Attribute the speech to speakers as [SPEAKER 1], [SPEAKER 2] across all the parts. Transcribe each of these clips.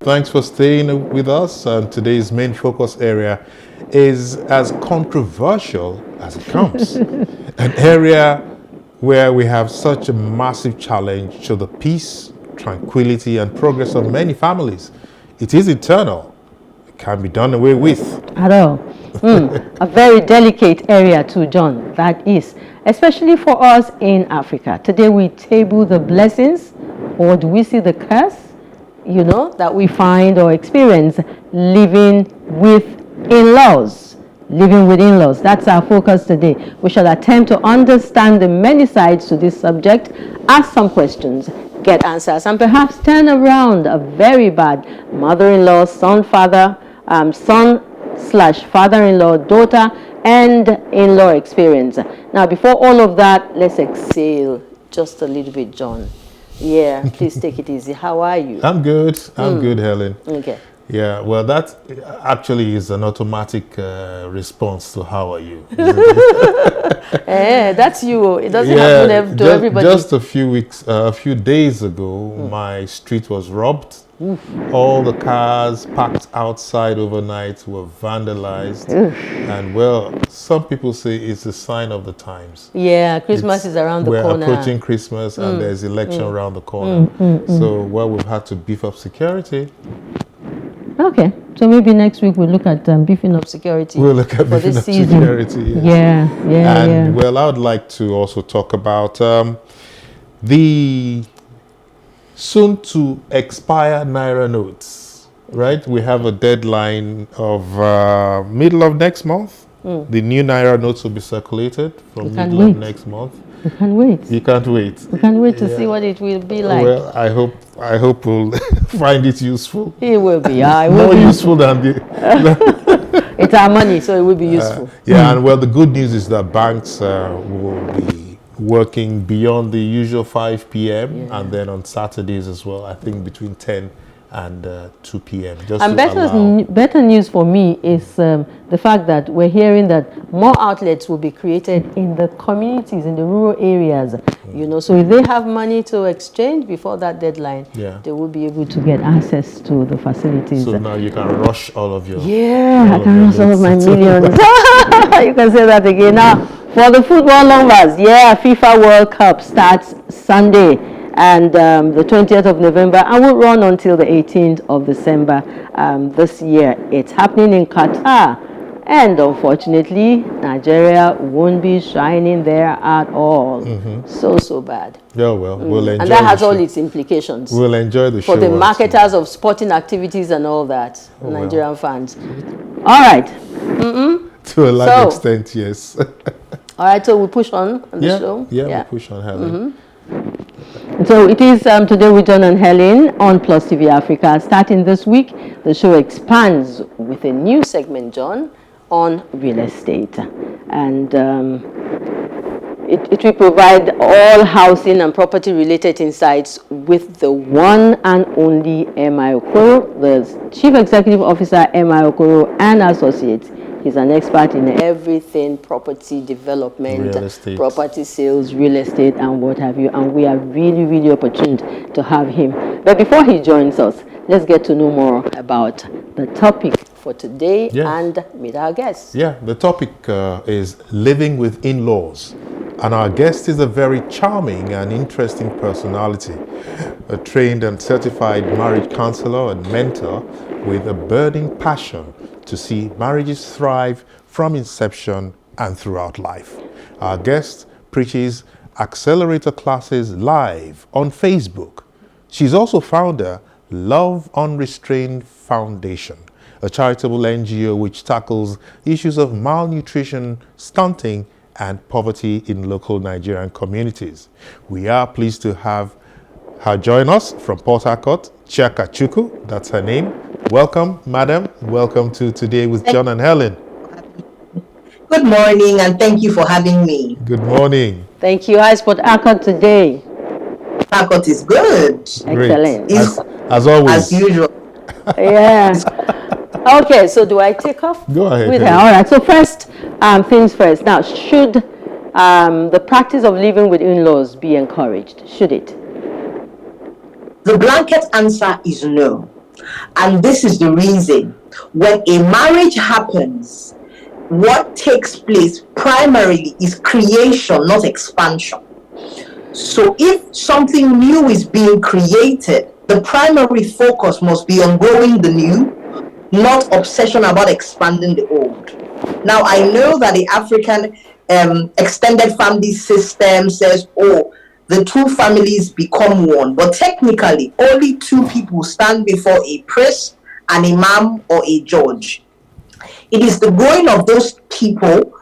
[SPEAKER 1] thanks for staying with us. And today's main focus area is as controversial as it comes. An area where we have such a massive challenge to the peace, tranquility, and progress of many families. It is eternal. It can't be done away with.
[SPEAKER 2] At all. A very delicate area too, John, that is, especially for us in Africa. Today we table the blessings, or do we see the curse, that we find or experience living with in-laws. Living with in-laws. That's our focus today. We shall attempt to understand the many sides to this subject, ask some questions, get answers, and perhaps turn around a very bad mother-in-law, son/father-in-law, daughter, and in-law experience. Now, before all of that, let's exhale just a little bit, John. Yeah, please take it easy. How are you?
[SPEAKER 1] I'm good. I'm good, Helen.
[SPEAKER 2] Okay.
[SPEAKER 1] Yeah, well, that actually is an automatic response to how are you.
[SPEAKER 2] That's you. It doesn't happen to everybody.
[SPEAKER 1] Just a few days ago, my street was robbed. All the cars parked outside overnight were vandalized. And well, some people say it's a sign of the times.
[SPEAKER 2] Yeah, Christmas is around the corner.
[SPEAKER 1] We're approaching Christmas and there's election around the corner. So, well, we've had to beef up security.
[SPEAKER 2] Okay, so maybe next week we'll look at beefing up security.
[SPEAKER 1] We'll look at beefing up security.
[SPEAKER 2] Yes. Yeah.
[SPEAKER 1] Well, I would like to also talk about the soon to expire Naira notes, right? We have a deadline of middle of next month. The new Naira notes will be circulated from middle of next month.
[SPEAKER 2] We can't wait.
[SPEAKER 1] You can't wait.
[SPEAKER 2] We can't wait to see what it will be like.
[SPEAKER 1] Well, I hope we'll find it useful.
[SPEAKER 2] It will be.
[SPEAKER 1] More useful than the...
[SPEAKER 2] It's our money, so it will be useful.
[SPEAKER 1] And well, the good news is that banks will be working beyond the usual 5 p.m. and then on Saturdays as well, I think between 10 and 2 p.m.
[SPEAKER 2] And better news for me is the fact that we're hearing that more outlets will be created in the communities, in the rural areas. So if they have money to exchange before that deadline, they will be able to get access to the facilities.
[SPEAKER 1] So now you can rush all of your...
[SPEAKER 2] I can rush all of my millions. You can say that again. Now, for the football lovers, FIFA World Cup starts Sunday. And the 20th of November, and will run until the 18th of December this year. It's happening in Qatar. And unfortunately, Nigeria won't be shining there at all. So bad.
[SPEAKER 1] Yeah, well, we'll enjoy.
[SPEAKER 2] And that has all its implications.
[SPEAKER 1] We'll enjoy the show.
[SPEAKER 2] For the marketers of sporting activities and all that, Nigerian fans. All right.
[SPEAKER 1] To a large extent, yes.
[SPEAKER 2] All right, so we push on the show.
[SPEAKER 1] Yeah, we push on, Helen.
[SPEAKER 2] So it is Today with John and Helen on PlusTvAfrica. Starting this week, the show expands with a new segment, John, on real estate. And it will provide all housing and property-related insights with the one and only M.I. Okoro, the Chief Executive Officer, M.I. Okoro and Associates. He's an expert in everything property development, property sales, real estate, and what have you. And we are really, really opportune to have him. But before he joins us, let's get to know more about the topic for today and meet our guests.
[SPEAKER 1] Yeah, the topic is living with in-laws. And our guest is a very charming and interesting personality, a trained and certified marriage counselor and mentor with a burning passion to see marriages thrive from inception and throughout life. Our guest preaches accelerator classes live on Facebook. She's also founder Love Unrestrained Foundation, a charitable NGO which tackles issues of malnutrition, stunting, and poverty in local Nigerian communities. We are pleased to have her join us from Port Harcourt, Chiaka Chuku, that's her name. Welcome, madam. Welcome to Today with John and Helen.
[SPEAKER 3] Good morning, and thank you for having me.
[SPEAKER 1] Good morning.
[SPEAKER 2] Thank you. How's Port Harcourt today?
[SPEAKER 3] Harcourt is good.
[SPEAKER 2] Excellent.
[SPEAKER 1] As always.
[SPEAKER 3] As usual.
[SPEAKER 2] Okay, so do I take off?
[SPEAKER 1] Go ahead.
[SPEAKER 2] With her? All right. So first, things first. Now, should the practice of living with in-laws be encouraged? Should it?
[SPEAKER 3] The blanket answer is no. And this is the reason. When a marriage happens, what takes place primarily is creation, not expansion. So if something new is being created, the primary focus must be on growing the new, not obsession about expanding the old. Now, I know that the African extended family system says, oh, the two families become one, but technically, only two people stand before a priest, an imam, or a judge. It is the growing of those people,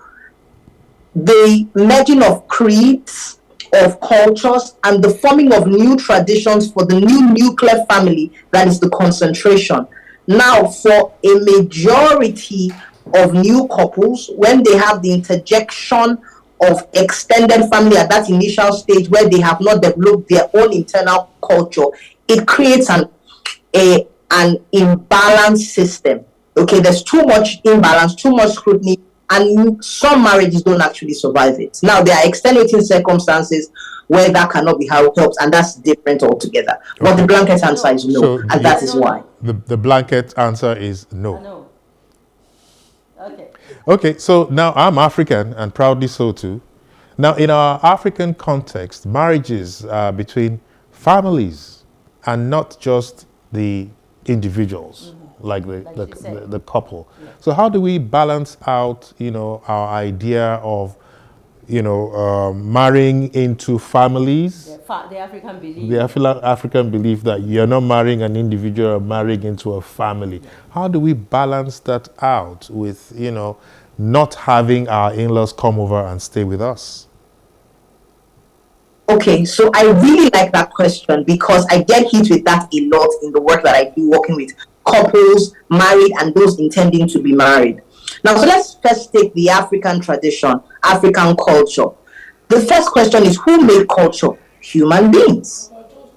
[SPEAKER 3] the merging of creeds, of cultures, and the forming of new traditions for the new nuclear family that is the concentration. Now, for a majority of new couples, when they have the interjection of extended family at that initial stage where they have not developed their own internal culture, it creates an imbalanced system. Okay, there's too much imbalance, too much scrutiny, and some marriages don't actually survive it. Now, there are extenuating circumstances where that cannot be helped, and that's different altogether. Okay. But the blanket answer is no, so and that is why.
[SPEAKER 1] The blanket answer is no.
[SPEAKER 2] No. Okay.
[SPEAKER 1] Okay, so now I'm African, and proudly so too. Now, in our African context, marriages are between families and not just the individuals, like the couple. Yeah. So how do we balance out, our idea of, marrying into families?
[SPEAKER 2] The African belief.
[SPEAKER 1] The African belief that you're not marrying an individual, you're marrying into a family. Yeah. How do we balance that out with, not having our in-laws come over and stay with us?
[SPEAKER 3] Okay, so I really like that question because I get hit with that a lot in the work that I do, working with couples, married, and those intending to be married. Now, so let's first take the African tradition, African culture. The first question is, who made culture? Human beings.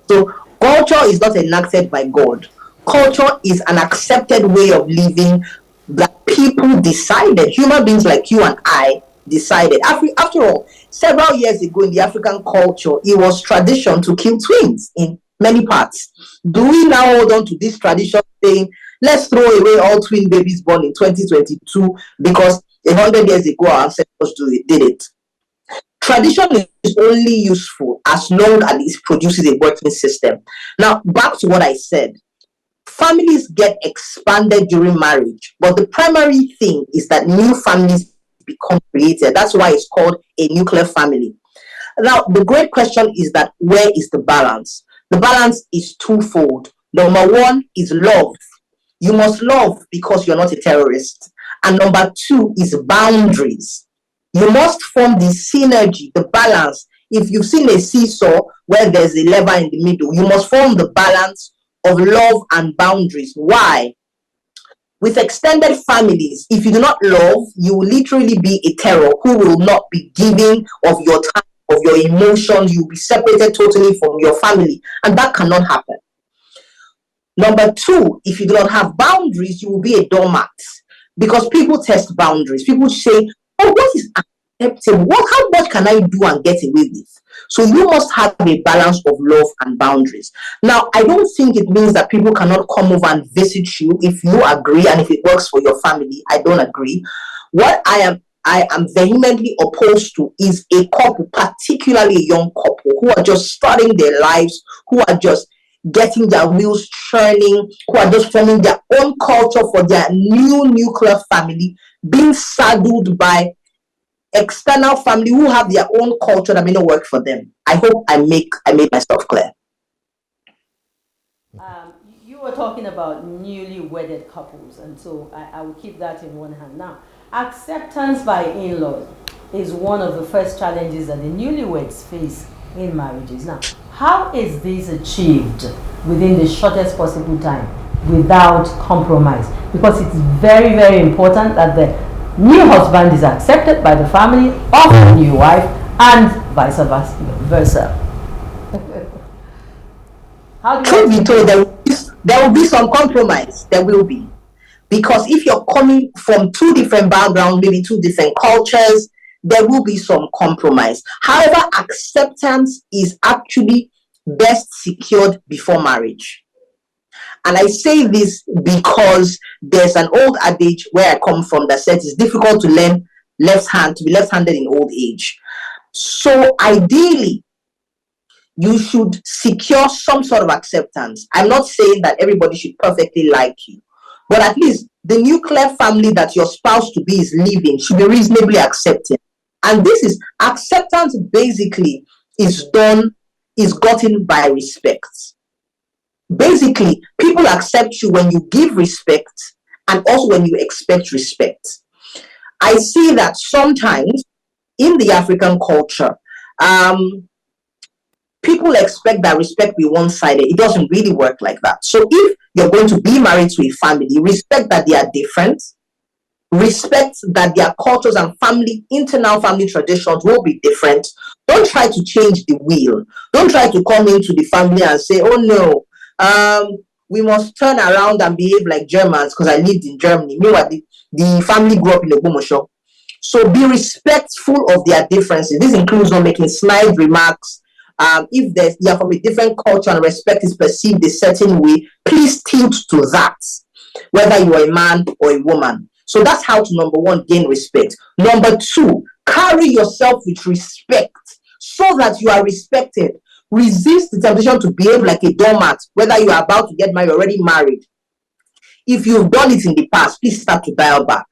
[SPEAKER 3] So culture is not enacted by God. Culture is an accepted way of living that people decided. Human beings like you and I decided. After all, several years ago in the African culture, it was tradition to kill twins in many parts. Do we now hold on to this tradition saying, let's throw away all twin babies born in 2022 because 100 years ago our ancestors did it? Tradition is only useful as long as it produces a working system. Now, back to what I said. Families get expanded during marriage, but the primary thing is that new families become created. That's why it's called a nuclear family. Now, the great question is that where is the balance? The balance is twofold. Number one is love. You must love because you're not a terrorist. And number two is boundaries. You must form the synergy, the balance. If you've seen a seesaw where there's a lever in the middle, you must form the balance of love and boundaries. Why? With extended families, if you do not love, you will literally be a terror who will not be giving of your time, of your emotions. You'll be separated totally from your family, and that cannot happen. Number two, if you do not have boundaries, you will be a doormat because people test boundaries. People say, oh, what is acceptable? How much can I do and get away with? So you must have a balance of love and boundaries. Now, I don't think it means that people cannot come over and visit you if you agree and if it works for your family. I don't agree. What I am vehemently opposed to is a couple, particularly a young couple, who are just starting their lives, who are just getting their wheels churning, who are just forming their own culture for their new nuclear family, being saddled by external family who have their own culture that may not work for them. I hope I made myself clear.
[SPEAKER 2] You were talking about newly wedded couples, and so I will keep that in one hand. Now, acceptance by in-laws is one of the first challenges that the newlyweds face in marriages. Now, how is this achieved within the shortest possible time without compromise? Because it's very, very important that the new husband is accepted by the family of the new wife and vice versa. How do
[SPEAKER 3] Truth be told, there will be some compromise. There will be. Because if you're coming from two different backgrounds, maybe two different cultures, there will be some compromise. However, acceptance is actually best secured before marriage. And I say this because there's an old adage where I come from that says it's difficult to learn to be left-handed in old age. So ideally, you should secure some sort of acceptance. I'm not saying that everybody should perfectly like you, but at least the nuclear family that your spouse to be is living should be reasonably accepting. And this is acceptance basically is gotten by respect. Basically, people accept you when you give respect and also when you expect respect. I see that sometimes in the African culture, people expect that respect be one-sided. It doesn't really work like that. So if you're going to be married to a family, respect that they are different, respect that their cultures and internal family traditions will be different. Don't try to change the wheel. Don't try to come into the family and say, oh no, we must turn around and behave like Germans because I lived in Germany. Meanwhile, the family grew up in Ogbomoso. So be respectful of their differences. This includes not making snide remarks. If you're from a different culture and respect is perceived a certain way, please tilt to that, whether you are a man or a woman. So that's how to, number one, gain respect. Number two, carry yourself with respect so that you are respected. Resist the temptation to behave like a doormat, whether you are about to get married or already married. If you've done it in the past, please start to dial back.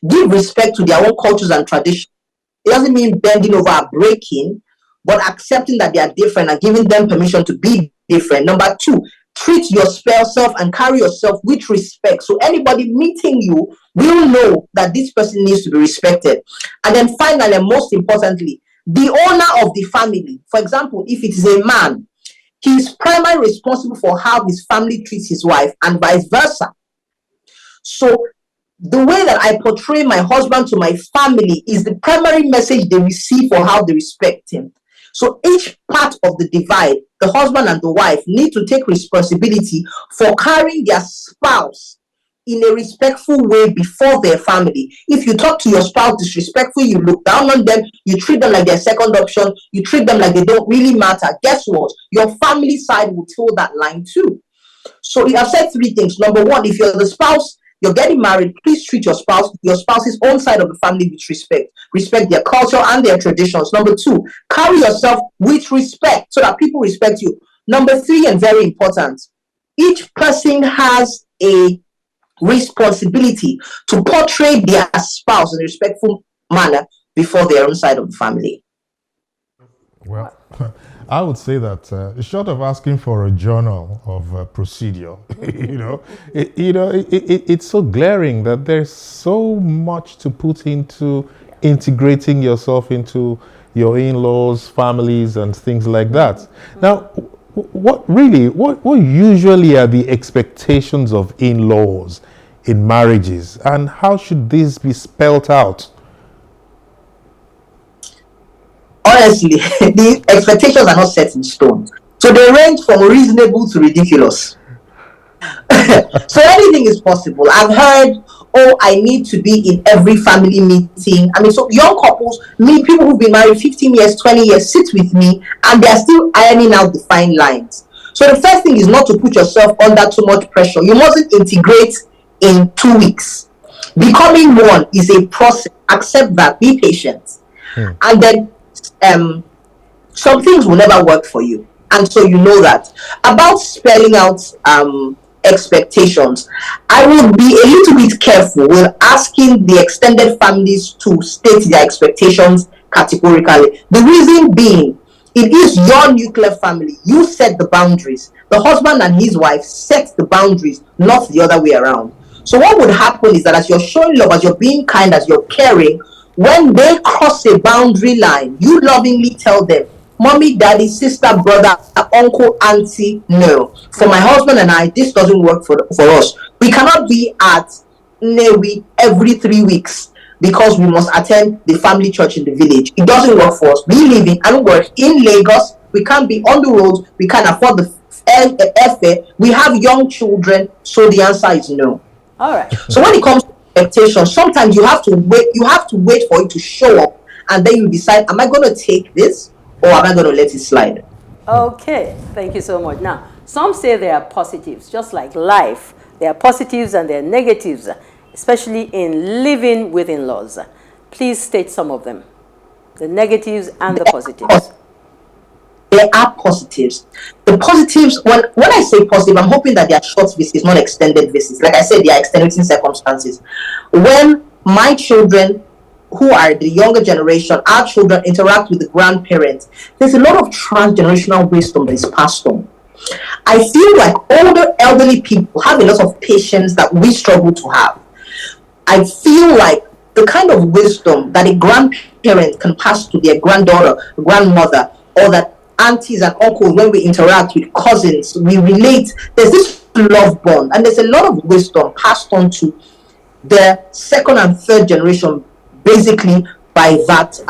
[SPEAKER 3] Give respect to their own cultures and traditions. It doesn't mean bending over or breaking, but accepting that they are different and giving them permission to be different. Number two, treat yourself and carry yourself with respect. So anybody meeting you will know that this person needs to be respected. And then finally, and most importantly, the owner of the family. For example, if it is a man, he is primarily responsible for how his family treats his wife and vice versa. So the way that I portray my husband to my family is the primary message they receive for how they respect him. So each part of the divide, the husband and the wife need to take responsibility for carrying their spouse in a respectful way before their family. If you talk to your spouse disrespectfully, you look down on them, you treat them like their second option, you treat them like they don't really matter, guess what? Your family side will toe that line too. So I've said three things. Number one, if you're the spouse, you're getting married, please treat your spouse's own side of the family with respect. Respect their culture and their traditions. Number two, carry yourself with respect so that people respect you. Number three, and very important, each person has a responsibility to portray their spouse in a respectful manner before their own side of the family.
[SPEAKER 1] Well, I would say that short of asking for a journal of procedure, it's so glaring that there's so much to put into integrating yourself into your in-laws, families, and things like that. Now, what usually are the expectations of in-laws in marriages, and how should this be spelled out?
[SPEAKER 3] Honestly, the expectations are not set in stone. So they range from reasonable to ridiculous. So anything is possible. I've heard, oh, I need to be in every family meeting. I mean, so young couples, people who've been married 15 years, 20 years, sit with me, and they're still ironing out the fine lines. So the first thing is not to put yourself under too much pressure. You mustn't integrate in 2 weeks. Becoming one is a process. Accept that. Be patient. And then some things will never work for you, and so you know that. About spelling out expectations, I would be a little bit careful with asking the extended families to state their expectations categorically. The reason being, it is your nuclear family. You set the boundaries. The husband and his wife set the boundaries, not the other way around. So what would happen is that as you're showing love, as you're being kind, as you're caring, when they cross a boundary line, you lovingly tell them, mommy, daddy, sister, brother, uncle, auntie, no. For my husband and I, this doesn't work for us. We cannot be at Newi every 3 weeks because we must attend the family church in the village. It doesn't work for us. We live in and work in Lagos. We can't be on the road. We can't afford the airfare. We have young children, so the answer is no.
[SPEAKER 2] All right.
[SPEAKER 3] So when it comes to expectation, sometimes you have to wait for it to show up, and then you decide, am I going to take this or am I going to let it slide?
[SPEAKER 2] Okay, thank you so much. Now, Some say there are positives, just like life. There are positives and there are negatives, especially in living with in-laws. Please state some of them, the negatives and the positives.
[SPEAKER 3] There are positives. The positives, when I say positive, I'm hoping that they are short visits, not extended visits. Like I said, they are extenuating circumstances. When my children, who are the younger generation, our children interact with the grandparents, there's a lot of transgenerational wisdom that is passed on. I feel like older elderly people have a lot of patience that we struggle to have. I feel like the kind of wisdom that a grandparent can pass to their granddaughter, grandmother, or that aunties and uncles, when we interact with cousins, we relate. There's this love bond, and there's a lot of wisdom passed on to the second and third generation, basically by that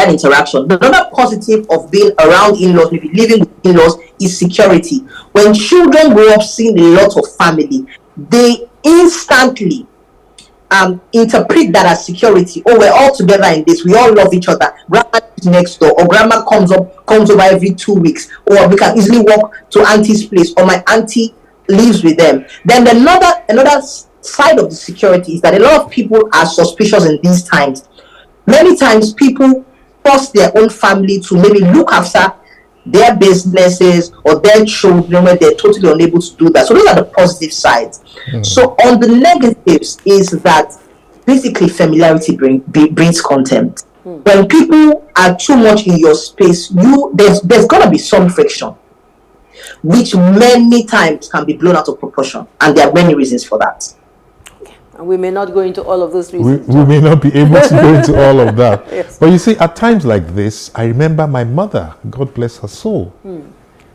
[SPEAKER 3] interaction. Another positive of being around in-laws, maybe living with in-laws, is security. When children grow up seeing a lot of family, they instantly interpret that as security. Oh, we're all together in this, we all love each other. Grandma is next door, or grandma comes over every 2 weeks, or we can easily walk to auntie's place, or my auntie lives with them. Then another side of the security is that a lot of people are suspicious in these times. Many times people trust their own family to maybe look after their businesses or their children when they're totally unable to do that. So those are the positive sides. So on the negatives is that basically familiarity brings contempt. When people are too much in your space, there's gonna be some friction, which many times can be blown out of proportion, and there are many reasons for that.
[SPEAKER 2] And we may not go into all of those reasons.
[SPEAKER 1] We may not be able to go into all of that.
[SPEAKER 2] Yes.
[SPEAKER 1] But you see, at times like this, I remember my mother, God bless her soul.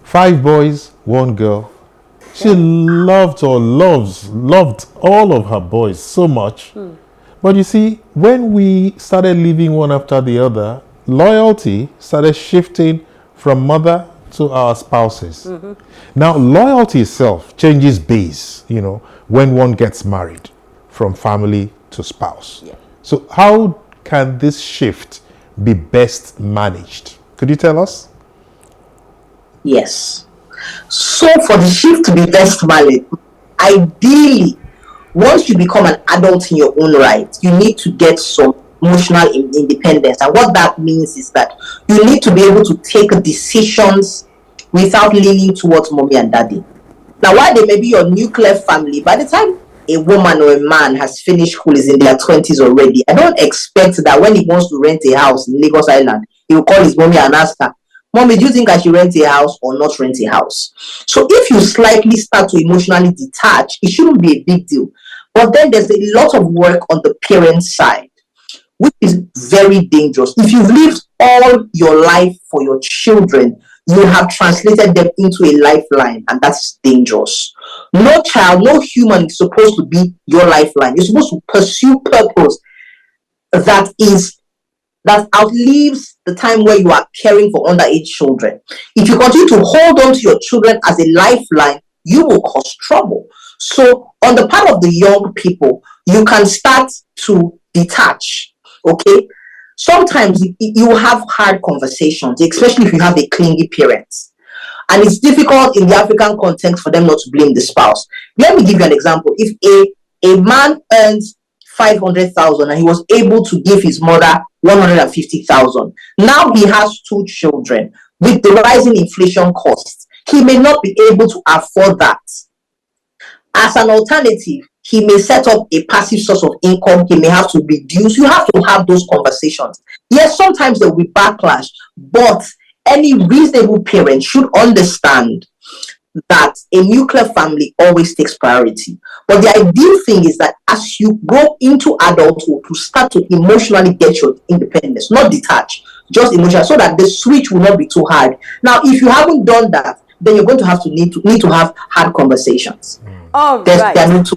[SPEAKER 1] 5 boys, 1 girl. She loved all of her boys so much. But you see, when we started living one after the other, loyalty started shifting from mother to our spouses. Now, loyalty itself changes base, when one gets married, from family to spouse.
[SPEAKER 2] Yeah.
[SPEAKER 1] So how can this shift be best managed? Could you tell us?
[SPEAKER 3] Yes. So for the shift to be best managed, ideally, once you become an adult in your own right, you need to get some emotional independence. And what that means is that you need to be able to take decisions without leaning towards mommy and daddy. Now, while they may be your nuclear family, by the time a woman or a man has finished school, is in their 20s already, I don't expect that when he wants to rent a house in Lagos Island, he will call his mommy and ask her, "Mommy, do you think I should rent a house or not rent a house?" So if you slightly start to emotionally detach, it shouldn't be a big deal. But then there's a lot of work on the parent side, which is very dangerous. If you've lived all your life for your children, you have translated them into a lifeline, and that's dangerous. No child, no human is supposed to be your lifeline. You're supposed to pursue purpose that outlives the time where you are caring for underage children. If you continue to hold on to your children as a lifeline, you will cause trouble. So on the part of the young people, you can start to detach, okay? Sometimes you have hard conversations, especially if you have a clingy parent. And it's difficult in the African context for them not to blame the spouse. Let me give you an example. If a man earns 500,000 and he was able to give his mother 150,000, now he has 2 children. With the rising inflation costs, he may not be able to afford that. As an alternative, he may set up a passive source of income. He may have to reduce. You have to have those conversations. Yes, sometimes there will be backlash, but any reasonable parent should understand that a nuclear family always takes priority. But the ideal thing is that as you grow into adulthood, to start to emotionally get your independence, not detach, just emotional, so that the switch will not be too hard. Now, if you haven't done that, then you're going to have to need to have hard conversations.
[SPEAKER 2] All right.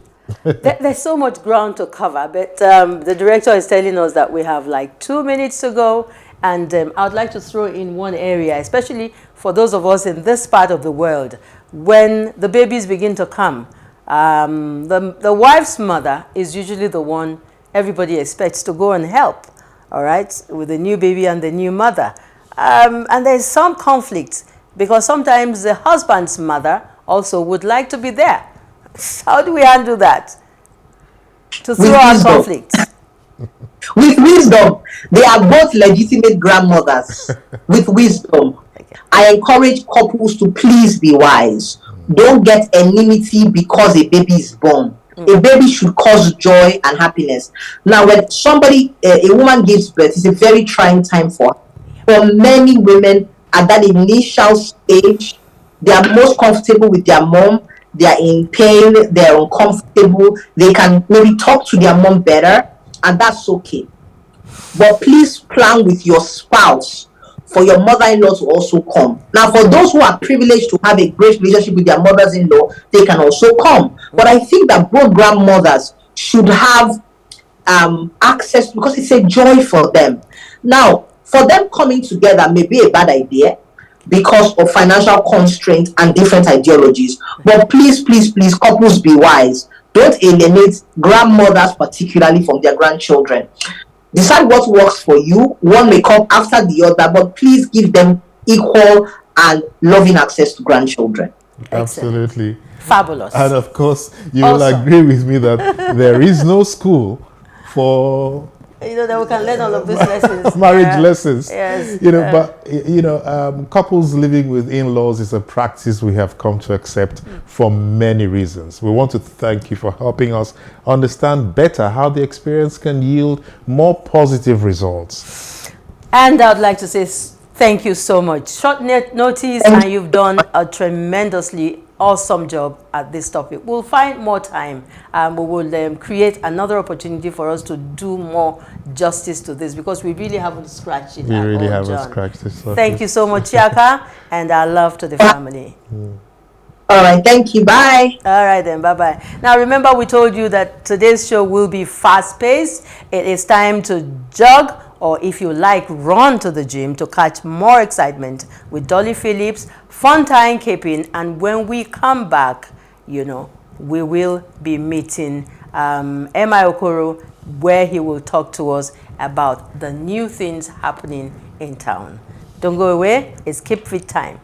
[SPEAKER 2] There's so much ground to cover, but the director is telling us that we have like 2 minutes to go, and I'd like to throw in one area, especially for those of us in this part of the world, when the babies begin to come. The wife's mother is usually the one everybody expects to go and help, all right, with the new baby and the new mother. And there's some conflict
[SPEAKER 4] because sometimes the husband's mother also would like to be there. How do we handle that? To throw out conflict.
[SPEAKER 3] With wisdom. They are both legitimate grandmothers. With wisdom. I encourage couples to please be wise. Don't get enmity because a baby is born. A baby should cause joy and happiness. Now, when a woman gives birth, it's a very trying time for her. For many women at that initial stage, they are most comfortable with their mom. They are in pain. They are uncomfortable. They can maybe talk to their mom better, and that's okay. But please plan with your spouse for your mother-in-law to also come. Now, for those who are privileged to have a great relationship with their mothers-in-law, they can also come. But I think that both grandmothers should have access, because it's a joy for them. Now, for them coming together may be a bad idea because of financial constraints and different ideologies. But please, please, please, couples, be wise. Don't alienate grandmothers, particularly from their grandchildren. Decide what works for you. One may come after the other, but please give them equal and loving access to grandchildren.
[SPEAKER 1] Absolutely.
[SPEAKER 4] Fabulous.
[SPEAKER 1] And of course, you will agree with me that there is no school for
[SPEAKER 4] that we can learn all of these lessons.
[SPEAKER 1] Marriage lessons.
[SPEAKER 4] Yes.
[SPEAKER 1] But couples living with in-laws is a practice we have come to accept for many reasons. We want to thank you for helping us understand better how the experience can yield more positive results.
[SPEAKER 4] And I'd like to say thank you so much. Short notice, and you've done a tremendously awesome job at this topic. We'll find more time, and we will create another opportunity for us to do more justice to this, because we really haven't scratched it.
[SPEAKER 1] We really haven't scratched it.
[SPEAKER 4] Thank you so much, Chiaka, and our love to the family.
[SPEAKER 3] All right, thank you. Bye.
[SPEAKER 4] All right then, bye-bye. Now remember, we told you that today's show will be fast-paced. It is time to jog, or if you like, run to the gym to catch more excitement with Dolly Phillips, fun time keeping. And when we come back, we will be meeting M.I. Okoro, where he will talk to us about the new things happening in town. Don't go away. It's Keep Fit time.